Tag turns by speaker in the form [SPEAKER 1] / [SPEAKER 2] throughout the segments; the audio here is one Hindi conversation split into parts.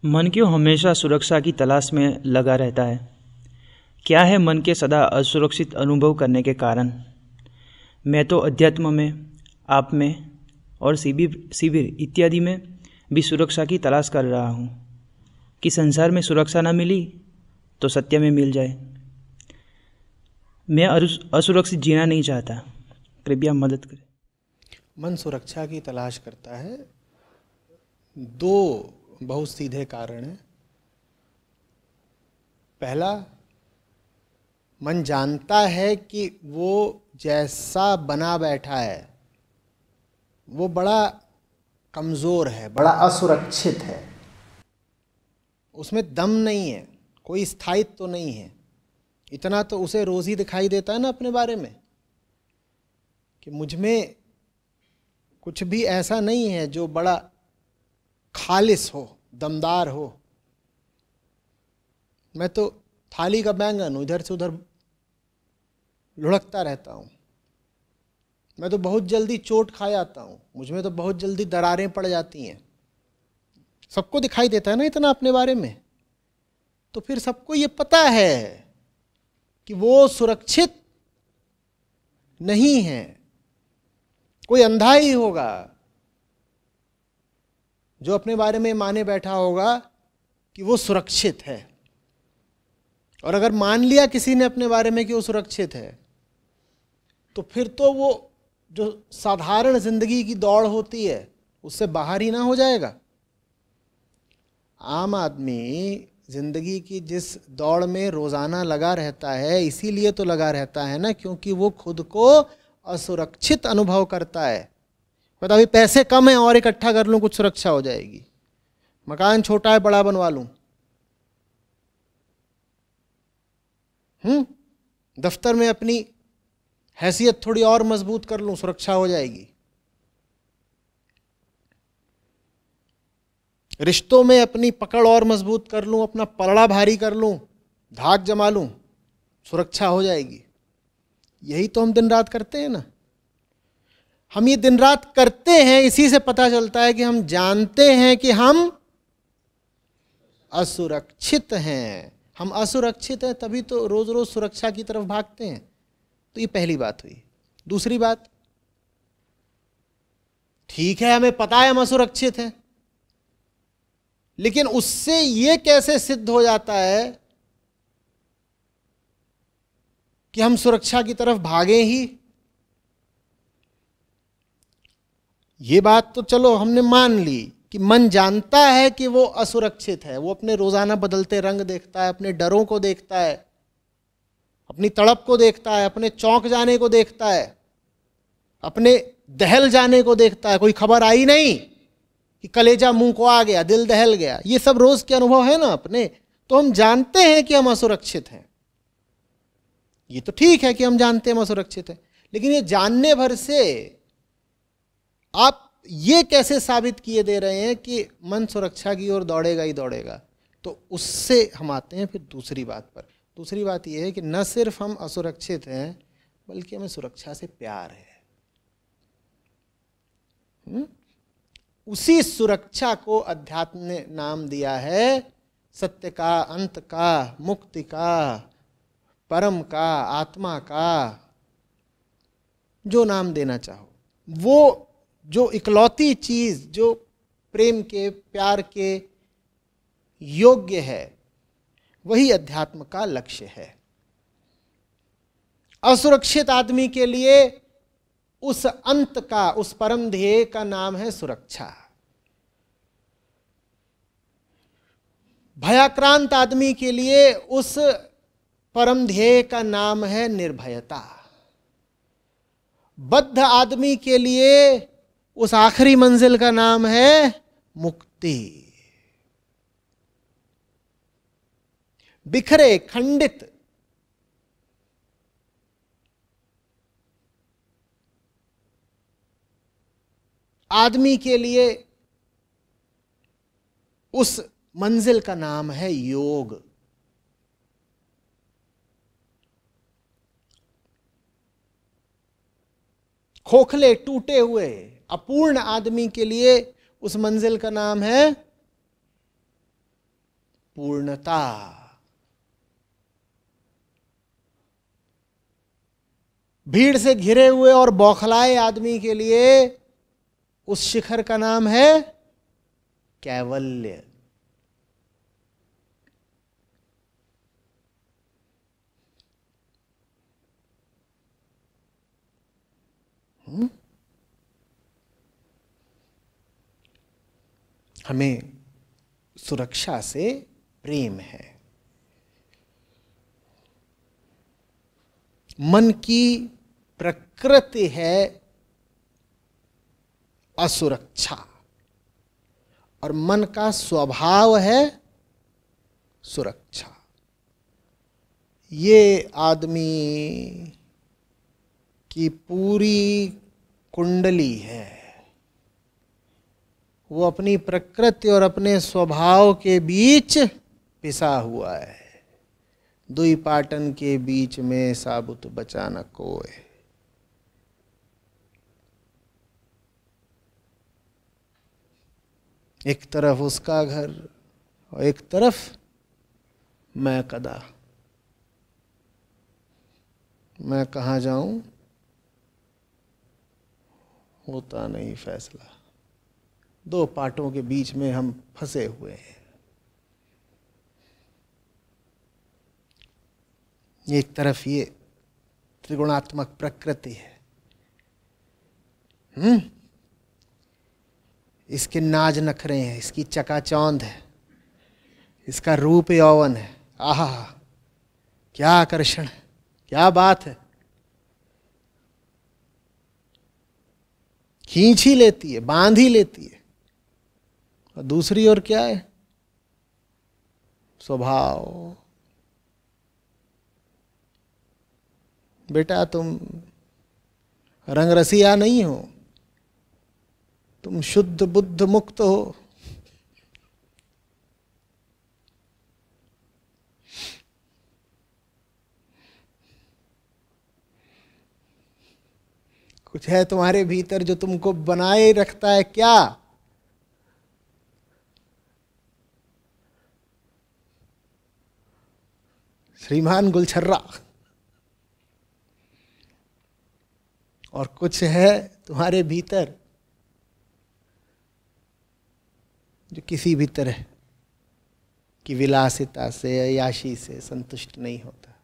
[SPEAKER 1] मन क्यों हमेशा सुरक्षा की तलाश में लगा रहता है? क्या है मन के सदा असुरक्षित अनुभव करने के कारण? मैं तो अध्यात्म में, आप में और शिविर इत्यादि में भी सुरक्षा की तलाश कर रहा हूँ कि संसार में सुरक्षा न मिली तो सत्य में मिल जाए। मैं असुरक्षित जीना नहीं चाहता, कृपया मदद करें।
[SPEAKER 2] मन सुरक्षा की तलाश करता है। दो बहुत सीधे कारण हैं। पहला, मन जानता है कि वो जैसा बना बैठा है वो बड़ा कमज़ोर है, बड़ा असुरक्षित है, उसमें दम नहीं है, कोई स्थायित्व तो नहीं है। इतना तो उसे रोज़ ही दिखाई देता है ना अपने बारे में कि मुझ में कुछ भी ऐसा नहीं है जो बड़ा खालिस हो, दमदार हो। मैं तो थाली का बैंगन हूँ, इधर से उधर लुढ़कता रहता हूँ। मैं तो बहुत जल्दी चोट खा जाता हूँ, मुझ में तो बहुत जल्दी दरारें पड़ जाती हैं। सबको दिखाई देता है ना इतना अपने बारे में। तो फिर सबको ये पता है कि वो सुरक्षित नहीं है। कोई अंधा ही होगा जो अपने बारे में माने बैठा होगा कि वो सुरक्षित है। और अगर मान लिया किसी ने अपने बारे में कि वो सुरक्षित है, तो फिर तो वो जो साधारण जिंदगी की दौड़ होती है उससे बाहर ही ना हो जाएगा। आम आदमी जिंदगी की जिस दौड़ में रोजाना लगा रहता है, इसीलिए तो लगा रहता है ना, क्योंकि वो खुद को असुरक्षित अनुभव करता है। पता अभी पैसे कम हैं और इकट्ठा कर लूं, कुछ सुरक्षा हो जाएगी। मकान छोटा है, बड़ा बनवा लूं। दफ्तर में अपनी हैसियत थोड़ी और मजबूत कर लूं, सुरक्षा हो जाएगी। रिश्तों में अपनी पकड़ और मजबूत कर लूं, अपना पलड़ा भारी कर लूं, धाक जमा लूं, सुरक्षा हो जाएगी। यही तो हम दिन रात करते हैं ना। हम ये दिन रात करते हैं, इसी से पता चलता है कि हम जानते हैं कि हम असुरक्षित हैं। हम असुरक्षित हैं तभी तो रोज रोज सुरक्षा की तरफ भागते हैं। तो ये पहली बात हुई। दूसरी बात, ठीक है हमें पता है हम असुरक्षित हैं, लेकिन उससे ये कैसे सिद्ध हो जाता है कि हम सुरक्षा की तरफ भागे ही? ये बात तो चलो हमने मान ली कि मन जानता है कि वो असुरक्षित है। वो अपने रोजाना बदलते रंग देखता है, अपने डरों को देखता है, अपनी तड़प को देखता है, अपने चौंक जाने को देखता है, अपने दहल जाने को देखता है। कोई खबर आई नहीं कि कलेजा मुंह को आ गया, दिल दहल गया। ये सब रोज के अनुभव है ना अपने। तो हम जानते हैं कि हम असुरक्षित हैं। ये तो ठीक है कि हम जानते हैं हम असुरक्षित हैं, लेकिन ये जानने भर से आप ये कैसे साबित किए दे रहे हैं कि मन सुरक्षा की ओर दौड़ेगा ही दौड़ेगा? तो उससे हम आते हैं फिर दूसरी बात पर। दूसरी बात यह है कि न सिर्फ हम असुरक्षित हैं, बल्कि हमें सुरक्षा से प्यार है। उसी सुरक्षा को अध्यात्म ने नाम दिया है सत्य का, अंत का, मुक्ति का, परम का, आत्मा का, जो नाम देना चाहो। वो जो इकलौती चीज जो प्रेम के, प्यार के योग्य है, वही अध्यात्म का लक्ष्य है। असुरक्षित आदमी के लिए उस अंत का, उस परम ध्येय का नाम है सुरक्षा। भयाक्रांत आदमी के लिए उस परम ध्येय का नाम है निर्भयता। बद्ध आदमी के लिए उस आखिरी मंजिल का नाम है मुक्ति। बिखरे, खंडित आदमी के लिए उस मंजिल का नाम है योग। खोखले, टूटे हुए, अपूर्ण आदमी के लिए उस मंजिल का नाम है पूर्णता। भीड़ से घिरे हुए और बौखलाए आदमी के लिए उस शिखर का नाम है कैवल्य। हमें सुरक्षा से प्रेम है। मन की प्रकृति है असुरक्षा और मन का स्वभाव है सुरक्षा। ये आदमी की पूरी कुंडली है। वो अपनी प्रकृति और अपने स्वभाव के बीच पिसा हुआ है। दुई पाटन के बीच में साबुत बचा न कोय। एक तरफ उसका घर और एक तरफ मैं कदा। मैं कहाँ जाऊं होता नहीं फैसला। दो पाटों के बीच में हम फंसे हुए हैं। एक तरफ ये त्रिगुणात्मक प्रकृति है, इसके नाज नखरे हैं, इसकी चकाचौंध है, इसका रूप यौवन है। आहा, क्या आकर्षण है, क्या बात है। खींच ही लेती है, बांध ही लेती है। और दूसरी ओर क्या है? स्वभाव। बेटा तुम रंगरसिया नहीं हो, तुम शुद्ध बुद्ध मुक्त हो। कुछ है तुम्हारे भीतर जो तुमको बनाए रखता है क्या? श्रीमान गुलछर्रा। और कुछ है तुम्हारे भीतर जो किसी भी तरह की विलासिता से, अय्याशी से संतुष्ट नहीं होता।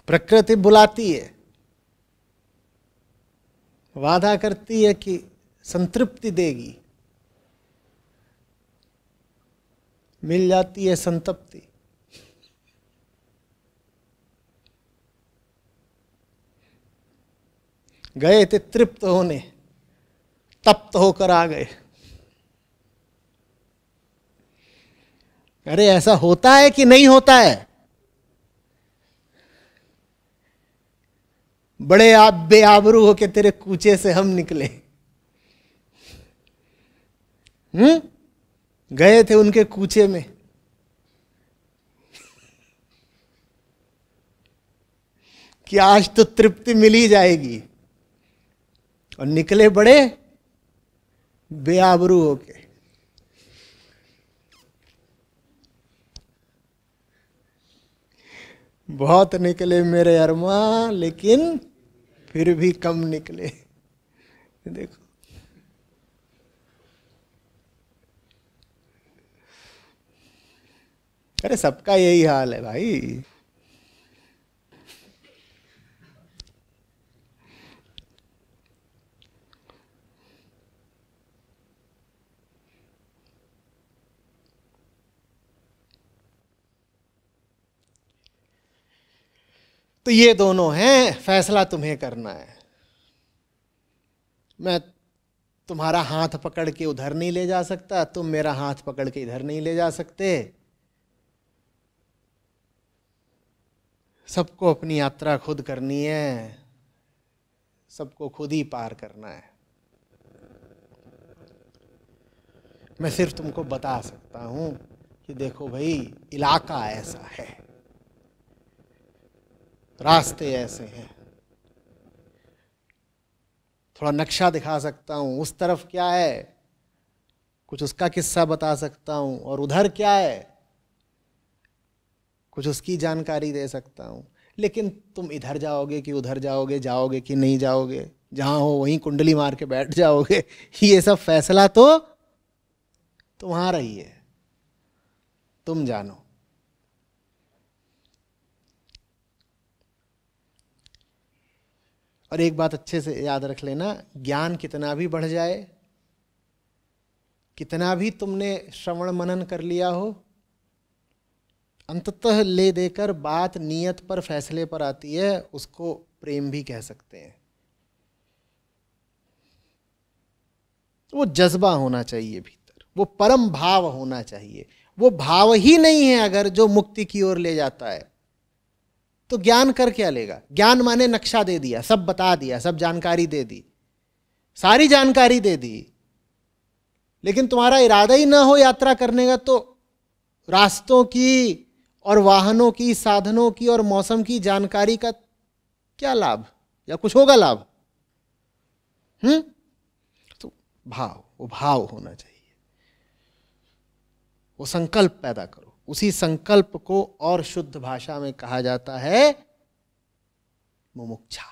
[SPEAKER 2] प्रकृति बुलाती है, वादा करती है कि संतृप्ति देगी, मिल जाती है संतप्ति। गए थे तृप्त होने, तप्त होकर आ गए। अरे ऐसा होता है कि नहीं होता है? बड़े आप बेआबरू होके तेरे कूचे से हम निकले। गए थे उनके कूचे में, कि आज तो तृप्ति मिल ही जाएगी, और निकले बड़े बेआबरू होके। बहुत निकले मेरे अरमा, लेकिन फिर भी कम निकले। देखो, अरे सबका यही हाल है भाई। तो ये दोनों हैं, फैसला तुम्हें करना है। मैं तुम्हारा हाथ पकड़ के उधर नहीं ले जा सकता, तुम मेरा हाथ पकड़ के इधर नहीं ले जा सकते। सबको अपनी यात्रा खुद करनी है, सबको खुद ही पार करना है। मैं सिर्फ तुमको बता सकता हूं कि देखो भाई, इलाका ऐसा है, रास्ते ऐसे हैं, थोड़ा नक्शा दिखा सकता हूं, उस तरफ क्या है कुछ उसका किस्सा बता सकता हूं, और उधर क्या है कुछ उसकी जानकारी दे सकता हूं। लेकिन तुम इधर जाओगे कि उधर जाओगे, जाओगे कि नहीं जाओगे, जहां हो वहीं कुंडली मार के बैठ जाओगे, ये सब फैसला तो तुम्हारा ही है, तुम जानो। और एक बात अच्छे से याद रख लेना, ज्ञान कितना भी बढ़ जाए, कितना भी तुमने श्रवण मनन कर लिया हो, अंततः ले देकर बात नियत पर, फैसले पर आती है, उसको प्रेम भी कह सकते हैं। वो जज्बा होना चाहिए भीतर, वो परम भाव होना चाहिए। वो भाव ही नहीं है अगर जो मुक्ति की ओर ले जाता है, तो ज्ञान कर क्या लेगा? ज्ञान माने नक्शा दे दिया, सब बता दिया, सब जानकारी दे दी, सारी जानकारी दे दी, लेकिन तुम्हारा इरादा ही ना हो यात्रा करने का, तो रास्तों की और वाहनों की, साधनों की और मौसम की जानकारी का क्या लाभ, या कुछ होगा लाभ? तो भाव, वो भाव होना चाहिए, वो संकल्प पैदा करो। उसी संकल्प को और शुद्ध भाषा में कहा जाता है मुमुक्षा।